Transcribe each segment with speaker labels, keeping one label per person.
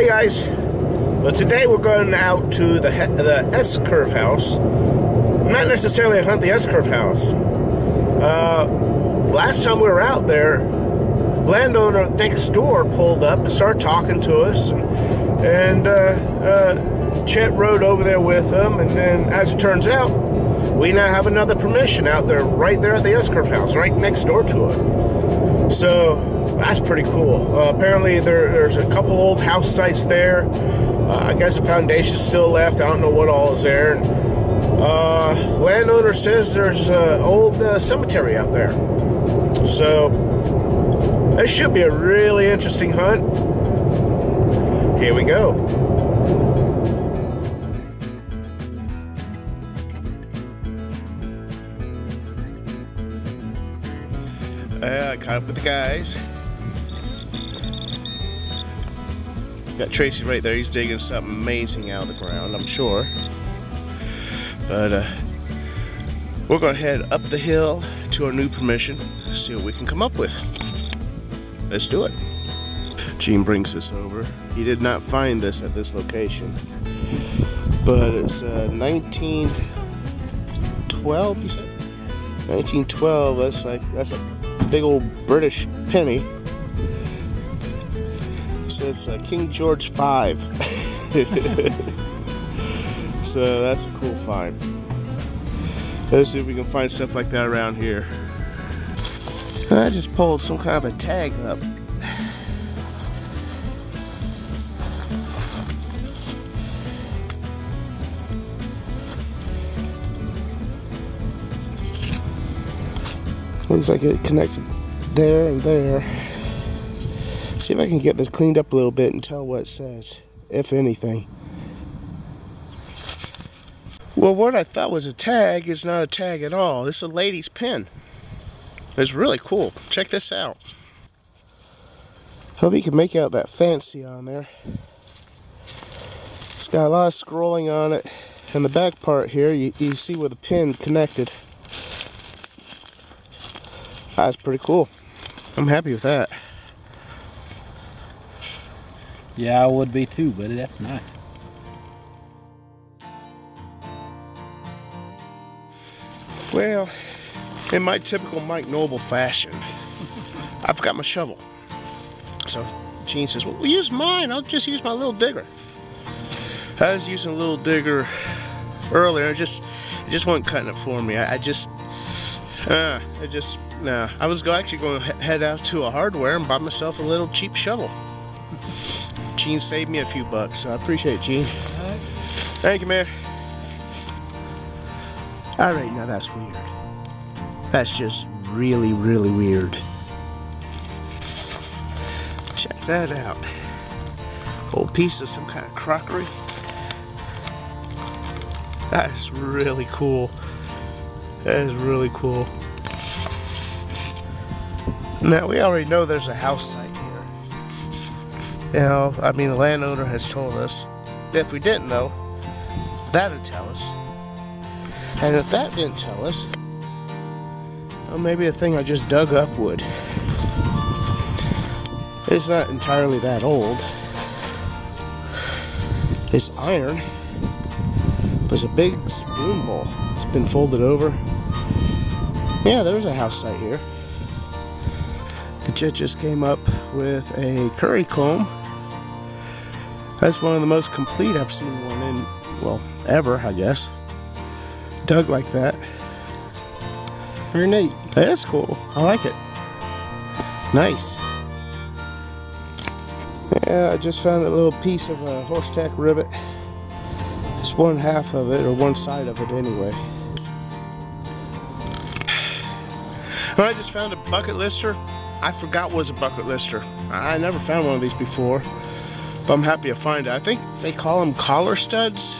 Speaker 1: Hey guys, well today we're going out to the S-curve house. Not necessarily hunt the S-curve house. Last time we were out there, landowner next door pulled up and started talking to us, and Chet rode over there with him, and then as it turns out, we now have another permission out there, right there at the S-curve house, right next door to it. So that's pretty cool. Apparently there's a couple old house sites there. I guess the foundation's still left. I don't know what all is there. Landowner says there's an old cemetery out there. So this should be a really interesting hunt. Here we go. I caught up with the guys. Got Tracy right there. He's digging something amazing out of the ground, I'm sure. But we're going to head up the hill to our new permission to see what we can come up with. Let's do it. Gene brings this over. He did not find this at this location, but it's 1912. You said 1912. That's a big old British penny. So it's King George V. So that's a cool find. Let's see if we can find stuff like that around here. I just pulled some kind of a tag up. Looks like it connected there and there. See if I can get this cleaned up a little bit and tell what it says, if anything. Well, what I thought was a tag is not a tag at all. It's a lady's pin. It's really cool. Check this out. Hope you can make out that fancy on there. It's got a lot of scrolling on it. And the back part here, you see where the pin connected. That's pretty cool. I'm happy with that.
Speaker 2: Yeah, I would be too, buddy. That's nice.
Speaker 1: Well, in my typical Mike Noble fashion, I've got my shovel. So Gene says, well, use mine. I'll just use my little digger. I was using a little digger earlier. It just wasn't cutting it for me. I was actually going to head out to a hardware and buy myself a little cheap shovel. Gene saved me a few bucks, so I appreciate it, Gene. Right. Thank you, man. Alright, now that's weird. That's just really, really weird. Check that out. Old piece of some kind of crockery. That is really cool. That is really cool. Now, we already know there's a house site here. You know, I mean, the landowner has told us. If we didn't know, that'd tell us. And if that didn't tell us, well, maybe the thing I just dug up would. It's not entirely that old. It's iron. There's a big spoon bowl. It's been folded over. Yeah, there's a house site here. The jet just came up with a curry comb. That's one of the most complete I've seen one in, well, ever, I guess. Dug like that. Very neat. That's cool. I like it. Nice. Yeah, I just found a little piece of a horse tack rivet. It's one half of it, or one side of it anyway. Well, I just found a bucket lister. I forgot was a bucket lister. I never found one of these before, but I'm happy to find it. I think they call them collar studs.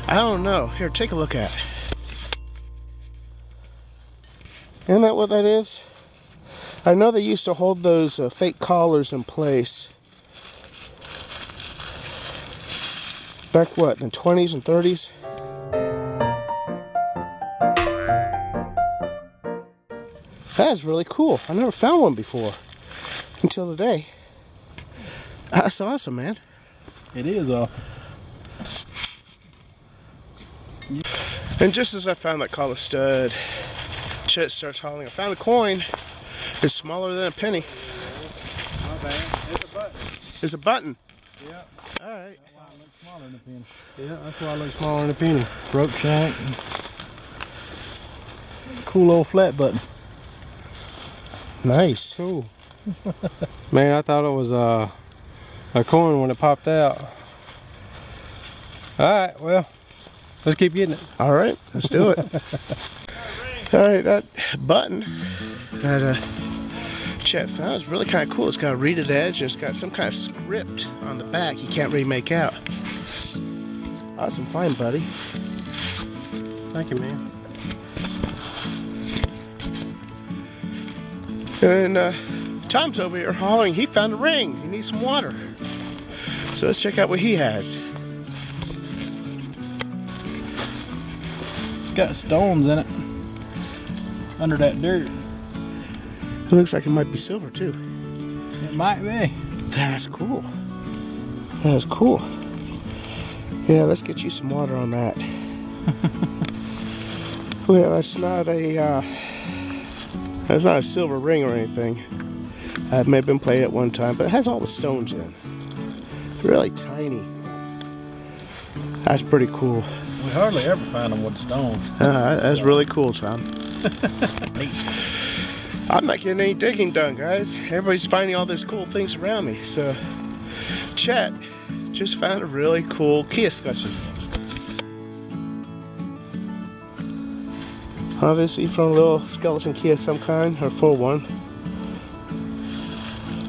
Speaker 1: I don't know. Here, take a look at it. Isn't that what that is? I know they used to hold those fake collars in place. Back what, in the 20s and 30s? That is really cool. I never found one before until today. That's awesome, man.
Speaker 2: It is
Speaker 1: And just as I found that collar stud, Chet starts hollering, I found a coin. It's smaller than a penny.
Speaker 2: Not bad. It's a button.
Speaker 1: It's a button.
Speaker 2: Yeah.
Speaker 1: All right.
Speaker 2: That's why it looks smaller than a penny.
Speaker 1: Yeah, that's why it looks smaller than a penny.
Speaker 2: Rope shank. Cool old flat button.
Speaker 1: Nice.
Speaker 3: Cool. Man, I thought it was a coin when it popped out. Alright, well, let's keep getting it.
Speaker 1: All right, let's do it. All right, that button that Chet found is really kind of cool. It's got a reeded edge. It's got some kind of script on the back you can't really make out. Awesome find, buddy.
Speaker 3: Thank you, man.
Speaker 1: And Tom's over here hollering. He found a ring. He needs some water. So let's check out what he has.
Speaker 2: It's got stones in it. Under that dirt.
Speaker 1: It looks like it might be silver too.
Speaker 2: It might be.
Speaker 1: That's cool. That's cool. Yeah, let's get you some water on that. Well, that's not a silver ring or anything. It may have been played at one time, but it has all the stones in. Really tiny. That's pretty cool.
Speaker 2: We hardly ever find them with stones.
Speaker 1: That's really cool, Tom.
Speaker 2: Neat.
Speaker 1: I'm not getting any digging done, guys. Everybody's finding all these cool things around me. So, Chet just found a really cool key escutcheon. Obviously from a little skeleton key of some kind, or full one.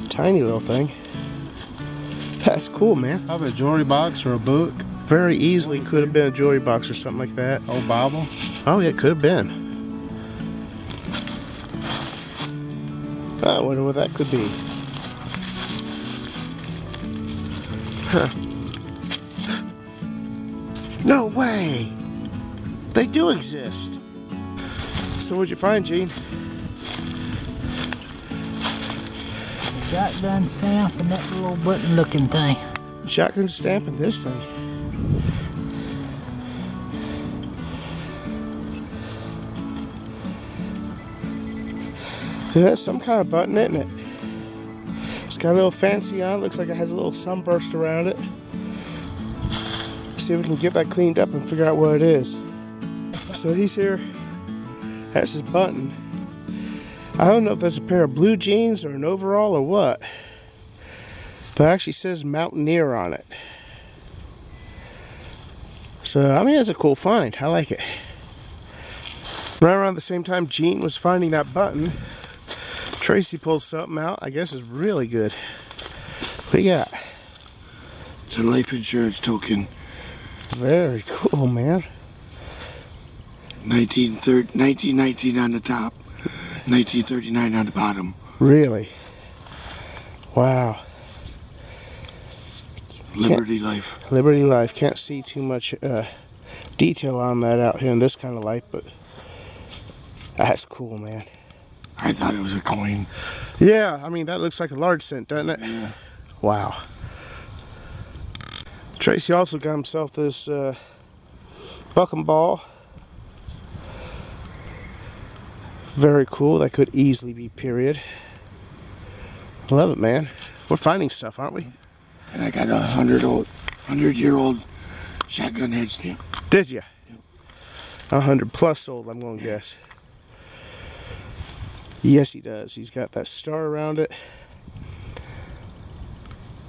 Speaker 1: Tiny little thing. That's cool, man.
Speaker 2: Probably a jewelry box or a book.
Speaker 1: Very easily could have been a jewelry box or something like that.
Speaker 2: Old Bible.
Speaker 1: Oh, yeah, it could have been. I wonder what that could be. Huh. No way! They do exist! So what'd you find, Gene?
Speaker 4: Shotgun stamp and that little button looking thing.
Speaker 1: Shotgun stamp and this thing. Yeah, some kind of button, isn't it? It's got a little fancy on it. Looks like it has a little sunburst around it. See if we can get that cleaned up and figure out what it is. So he's here. That's his button. I don't know if that's a pair of blue jeans or an overall or what. But it actually says Mountaineer on it. So, I mean, it's a cool find. I like it. Right around the same time Gene was finding that button, Tracy pulled something out. I guess is really good. What do you got?
Speaker 5: It's a life insurance token.
Speaker 1: Very cool, man.
Speaker 5: 1919 on the top, 1939 on the bottom.
Speaker 1: Really? Wow.
Speaker 5: Liberty Life.
Speaker 1: Liberty Life. Can't see too much detail on that out here in this kind of light, but that's cool, man.
Speaker 5: I thought it was a coin.
Speaker 1: Yeah, I mean, that looks like a large cent, doesn't it?
Speaker 5: Yeah.
Speaker 1: Wow. Tracy also got himself this bucking ball. Very cool. That could easily be period. Love it, man. We're finding stuff, aren't we?
Speaker 5: And I got a 100-year-old shotgun head stamp.
Speaker 1: Did you?
Speaker 5: Yep.
Speaker 1: 100 plus old, I'm going to guess. Yes, he does. He's got that star around it.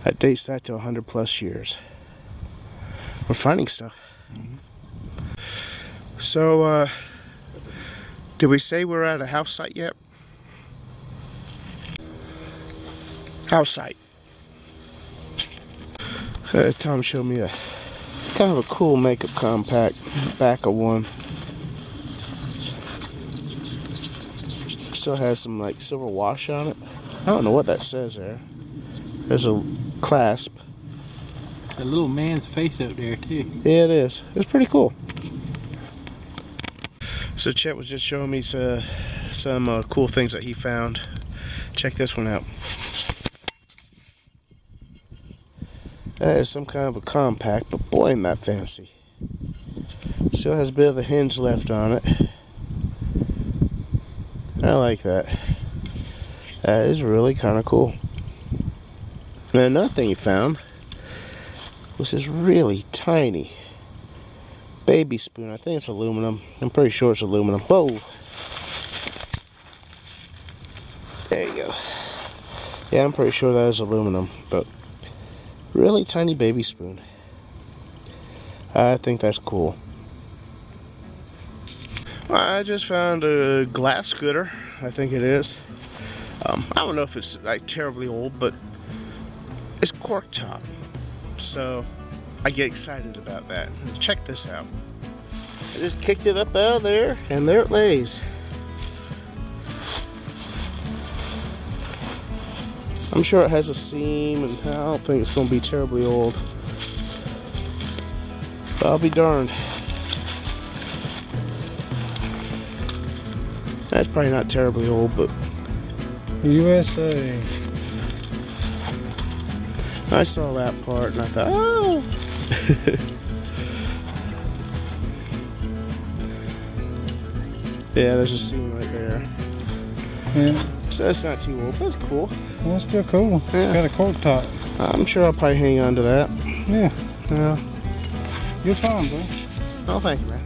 Speaker 1: That dates that to 100 plus years. We're finding stuff.
Speaker 5: Mm-hmm.
Speaker 1: So, did we say we're at a house site yet? House site. Tom showed me a kind of a cool makeup compact, back of one. Still has some like silver wash on it. I don't know what that says there. There's a clasp.
Speaker 2: A little man's face out there too.
Speaker 1: Yeah, it is. It's pretty cool. So Chet was just showing me some cool things that he found. Check this one out. That is some kind of a compact, but boy, ain't that fancy. Still has a bit of the hinge left on it. I like that. That is really kind of cool. And another thing he found was this really tiny baby spoon. I think it's aluminum. I'm pretty sure it's aluminum. Whoa! There you go. Yeah, I'm pretty sure that is aluminum, but really tiny baby spoon. I think that's cool. I just found a glass scooter, I think it is. I don't know if it's like terribly old, but it's cork top. So I get excited about that. Check this out. I just kicked it up out of there, and there it lays. I'm sure it has a seam, and I don't think it's going to be terribly old. But I'll be darned. That's probably not terribly old, but
Speaker 3: USA.
Speaker 1: I saw that part and I thought, oh! Yeah, there's a seam right there.
Speaker 3: Yeah.
Speaker 1: So it's not too old, but it's cool.
Speaker 3: Well, it's still cool.
Speaker 1: Yeah.
Speaker 3: Got a cork top.
Speaker 1: I'm sure I'll probably hang on to that.
Speaker 3: Yeah.
Speaker 1: Yeah.
Speaker 3: You're fine, bro.
Speaker 1: Oh, thank you, man.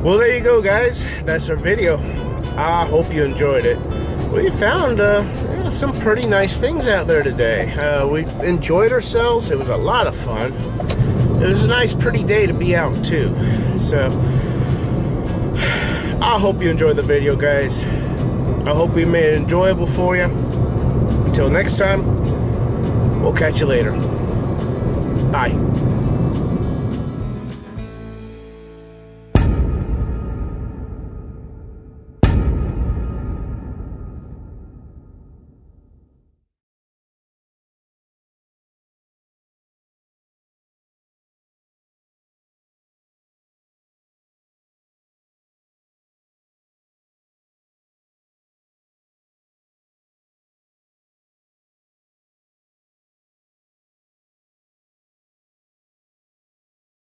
Speaker 1: Well, there you go, guys. That's our video. I hope you enjoyed it. We found some pretty nice things out there today. We enjoyed ourselves. It was a lot of fun. It was a nice, pretty day to be out, too. So, I hope you enjoyed the video, guys. I hope we made it enjoyable for you. Until next time, we'll catch you later. Bye.